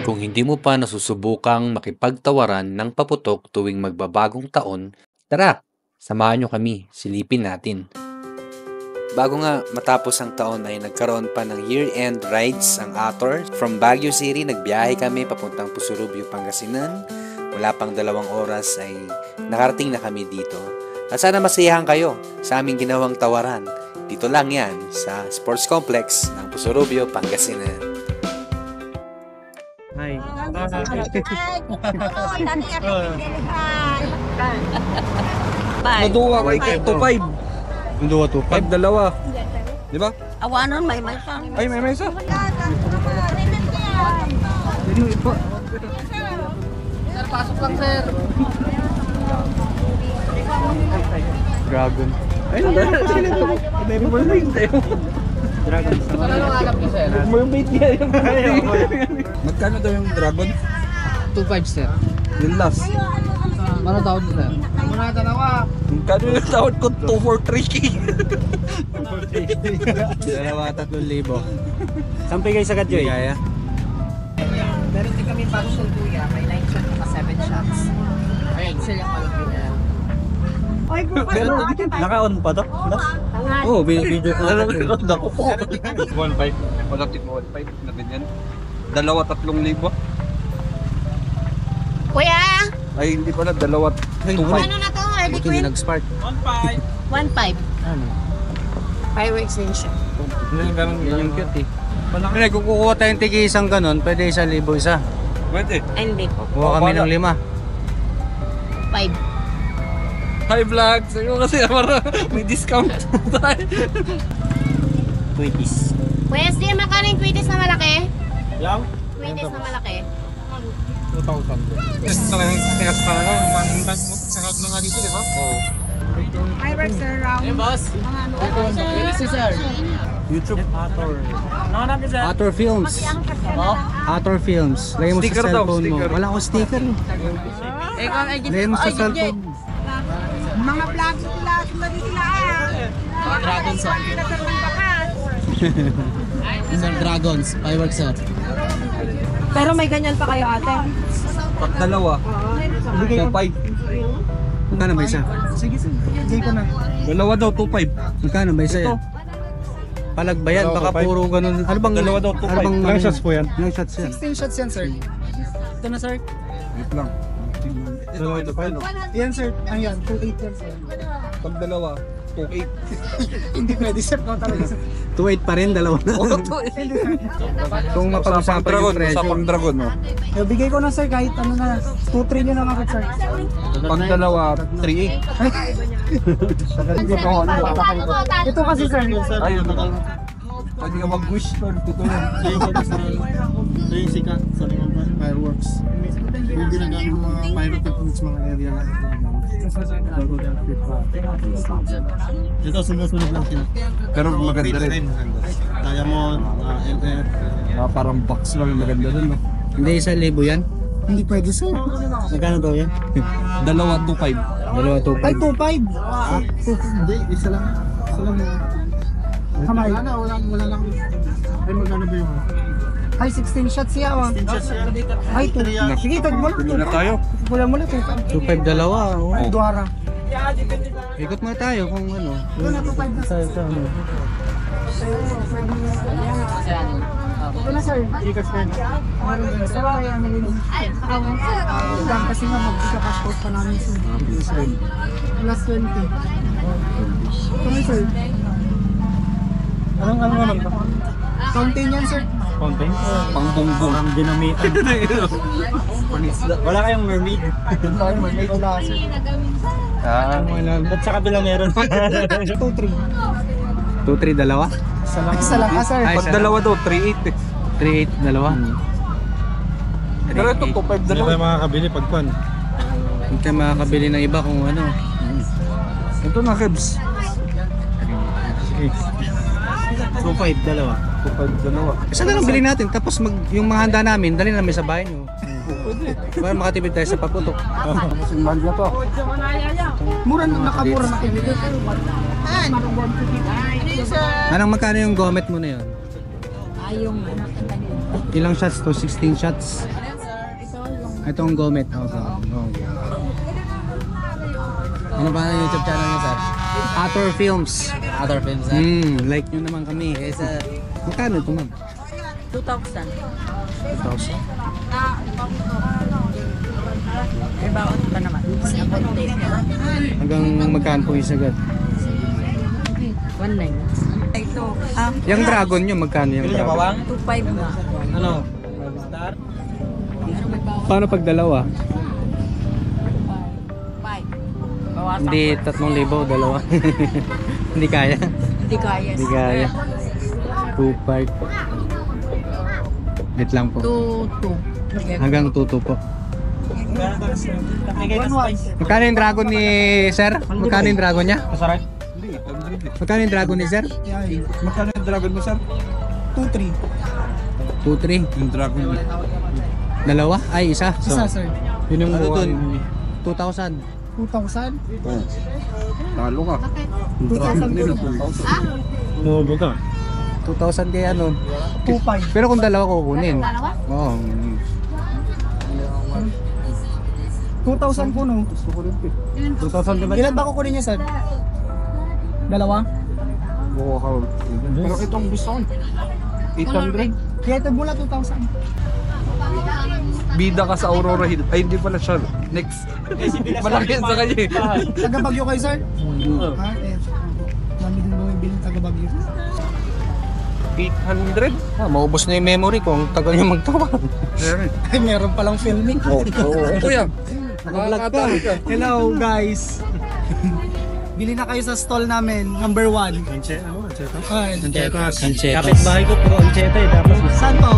Kung hindi mo pa nasusubukang makipagtawaran ng paputok tuwing magbabagong taon, tara, samahan nyo kami, silipin natin. Bago nga matapos ang taon ay nagkaroon pa ng year-end rides ang Ator. From Baguio City, nagbiyahe kami papuntang Pusurubio, Pangasinan. Wala pang 2 oras ay nakarating na kami dito. At sana masiyahan kayo sa aming ginawang tawaran. Dito lang yan sa Sports Complex ng Pusurubio, Pangasinan. Hi. Maduwa kay to 5. Maduwa to 5 dalawa. Di ba? Awanon, may isa. Ay, may isa. Sir, pasok lang, sir. Dragon. Ay, sino to? Dahil mo na yung tayo. Dragon. Ano ang alam niyo, sir? Mo yung bait niya yung Magkano daw yung dragon? 2.5, sir. Yung last. Ano tawag niyo, sir? Muna dalawa. Magkano yung tawad ko? 243K. 2,000-3,000. Saan kayo sa Kadyoy? Kaya? Meron din kami parcel, kuya. May 9 shots at 7 shots. Ayun, sila yung malaki na. Pero naka-on pa to? Oo, video ko. Nanonood ako po. 1.5. Wala tipo 1.5 na ganyan. 2-3,000. Kuya! Ay, hindi pala. 2.5. Ano na to? Ready, Buti Queen? nag-spark. 1.5. Ano? Fireworks extension. Yung cute eh. Hindi, kung kukuha tayong tigi isang ganon, pwede 1,000 isa. Pwede. Hindi. Kuha kami ng 5. 5. Hi vlog! Sa'yo kasi para may discount tayo. 20s. Kuya, SD, magkano yung Quidis na malaki? Yang? Quidis na malaki. 2,000. Tigas pa na lang. Sarap na nga dito, di ba? Oo. Fireworks, sir. Ayun, boss. Quidis, sir. YouTube. Ator Films. Ator Films. Lagay mo sa Sticker daw, cellphone mo. sticker. Wala akong sticker. Lagay mo sa cellphone mo. Mga vlog sila, sila Dragons, sir. Sir Dragons. Fireworks sir. Pero may ganyan pa kayo, ate. Pag dalawa. Bigay ko 2.5. Magkano ba isa? Sige, sige ko na. Dalawa daw, 2.5. Magkano ba isa yan? Palag ba yan? Baka puro ganun. Ano bang Dalawa daw, 2.5. Ilang shots po yan? Ilang shots yan? 16 shots yan, sir. Ito na, sir. Wait lang. Dalawa, 2.5. Yan, sir. Ayan, 2.8 yan, sir. Pag dalawa, 2.8. Hindi pwede, sir. No, talaga, sir. 2.8 pa rin, dalawa na. Kung mapag-usapan yung presyo. Usapang dragon, no? Bigay ko na, sir, kahit ano na. 2-3 nyo lang ako, sir. Pag dalawa, 3.8. Ito kasi, sir. Ayun, pwede ka mag-wish, sir. Totoo yan. Ito yung sikat sa mga fireworks. Yung ginagamit mga pyrotechnics mga area. Ito sumusunod lang sila. Pero maganda rin. Diamond, LF. Parang box lang, maganda rin, no? Hindi 1,000 yan? Hindi pwede sir. Magkano daw yan? Dalawa, 2.5. Dalawa 2.5. Ay, 2.5. Hindi, isa lang. Isa lang. Kamay. Wala lang. Ay magkano ba yung Ay, 16 shots siya, oh. Ay, 2. Sige, tag mo Tuloy na tayo. Wala mo na, 2.5. 2.5 dalawa. Oh. Ay, duwara. Ikot muna tayo kung ano. Ito na, 2.5 na. Sa ano. Ito na, sir. ikas na? Kasi nga, mag-cash out pa namin, sir. Plus 20. Ito na, sir. Ano naman ba? Fountain yan, sir. Fountain? Pang bongbong. Ang dinamitan. Wala kayong mermaid? Wala, sir. Ba't sa kabila meron? 2-3. 2.3 dalawa? Isa lang, sir. Ay, Pag dalawa daw, 3.8 eh. 3.8 dalawa? Pero ito, 2.5 Hindi dalawa. tayo makakabili pag kwan. Hindi tayo makakabili ng iba kung ano. Ito na, Kebs. 2.5 dalawa. 2.5 dalawa. Isa na lang bilhin natin tapos yung mga handa namin dali namin sa bahay nyo. Para makatipid tayo sa paputok. Simban na to. Mura na, nakamura na kayo. Anong magkano yung gomet mo na yun? Ay, yung ano. Ilang shots to? 16 shots? Ito yung... Ito ang Gomet. Oh. Ano ba ang YouTube channel niyo, sir? Ator Films. Other films na. Like nyo naman kami. Okay, sir. Magkano ito, ma'am? 2,000. 2,000. May bawat pa naman. Sa konti. Hanggang magkano po yung sagat? 1,900. Ito. Yung dragon nyo, magkano yung Pili niya dragon? bawang? 2,500 na. Ano? Star? Paano pag dalawa? 5. Bawasan Hindi 3,000, dalawa. Hindi kaya. Hindi kaya. Hindi kaya. 2,500. Wait lang po. 2,200. Hanggang 2,200 po. Kapigay na spice. Magkano yung dragon ni sir? Magkano yung dragon niya? Masarap? Hindi, 100 eh. Magkano yung dragon ni sir? Magkano yung dragon mo, sir? 2-3. 2,300. Yung dragon mo. Dalawa? Ay, isa. Isa, sir. Yun yung Ano dun? 2,000. 2,000. Talo ka. 2,000. Mubo ka. 2,000 kaya ano. 2,500. Pero kung dalawa kukunin. Oo. 2,000 po, no? 2,000 diba? Ilan ba kukunin niya, sir? Dalawa? Wow. Pero itong gusto ko. 800. Kaya ito mula 2,000. Bida ka sa Aurora Hill. Ay, hindi pala siya. Next. Malaki yan sa kanya eh. Taga Bagyo kayo, sir? Ha? Eh. Dami din bumibili ng taga Bagyo. 800? Ah, maubos na yung memory ko. Ang tagal niya magtawa. Ay, meron palang filming. Kuya, Nag-vlog ka. Hello, guys. Bili na kayo sa stall namin, number 1. Ancheta? Ano? Ancheta? Ay, Ancheta. Kapit bahay ko, puro ancheta eh. Tapos saan to?